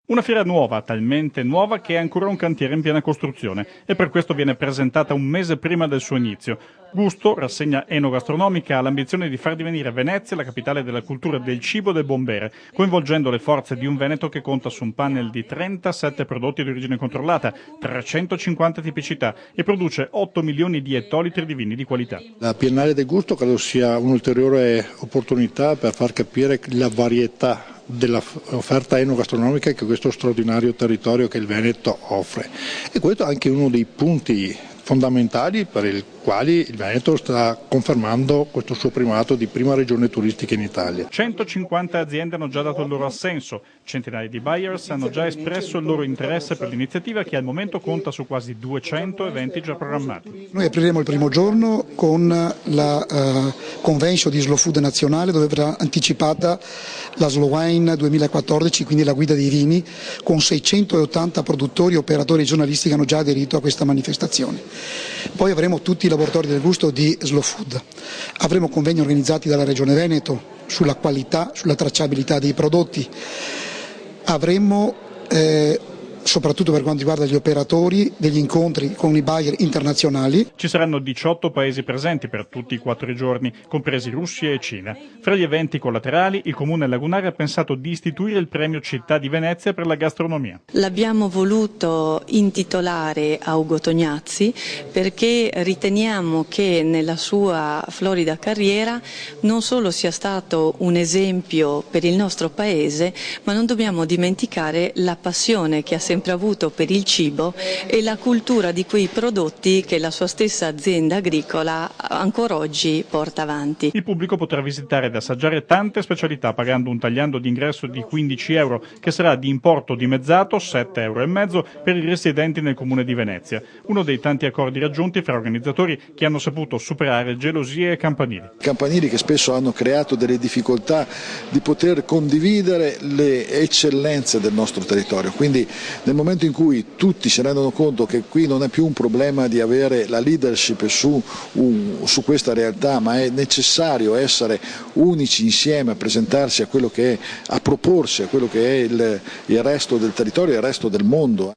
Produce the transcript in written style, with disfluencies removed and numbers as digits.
Una fiera nuova, talmente nuova che è ancora un cantiere in piena costruzione e per questo viene presentata un mese prima del suo inizio. Gusto, rassegna enogastronomica, ha l'ambizione di far divenire Venezia la capitale della cultura del cibo e del buon bere, coinvolgendo le forze di un Veneto che conta su un panel di 37 prodotti di origine controllata, 350 tipicità e produce 8 milioni di ettolitri di vini di qualità. La Biennale del Gusto credo sia un'ulteriore opportunità per far capire la varietà dell'offerta enogastronomica che questo straordinario territorio che il Veneto offre, e questo è anche uno dei punti fondamentali per il quali il Veneto sta confermando questo suo primato di prima regione turistica in Italia. 150 aziende hanno già dato il loro assenso, centinaia di buyers hanno già espresso il loro interesse per l'iniziativa che al momento conta su quasi 200 eventi già programmati. Noi apriremo il primo giorno con la convention di Slow Food nazionale, dove verrà anticipata la Slow Wine 2014, quindi la guida dei vini, con 680 produttori, operatori e giornalisti che hanno già aderito a questa manifestazione. Poi avremo tutti i laboratori del gusto di Slow Food, avremo convegni organizzati dalla Regione Veneto sulla qualità, sulla tracciabilità dei prodotti, avremo soprattutto per quanto riguarda gli operatori, degli incontri con i buyer internazionali. Ci saranno 18 paesi presenti per tutti i 4 giorni, compresi Russia e Cina. Fra gli eventi collaterali, il Comune Lagunare ha pensato di istituire il premio Città di Venezia per la gastronomia. L'abbiamo voluto intitolare a Ugo Tognazzi perché riteniamo che nella sua florida carriera non solo sia stato un esempio per il nostro paese, ma non dobbiamo dimenticare la passione che ha sempre avuto per il cibo e la cultura di quei prodotti che la sua stessa azienda agricola ancora oggi porta avanti. Il pubblico potrà visitare ed assaggiare tante specialità pagando un tagliando d'ingresso di 15 euro che sarà di importo dimezzato, 7,5 euro per i residenti nel comune di Venezia. Uno dei tanti accordi raggiunti fra organizzatori che hanno saputo superare gelosie e campanili. Campanili che spesso hanno creato delle difficoltà di poter condividere le eccellenze del nostro territorio, quindi nel momento in cui tutti si rendono conto che qui non è più un problema di avere la leadership su questa realtà, ma è necessario essere unici insieme a presentarsi a quello che è, a proporsi a quello che è il resto del territorio e il resto del mondo.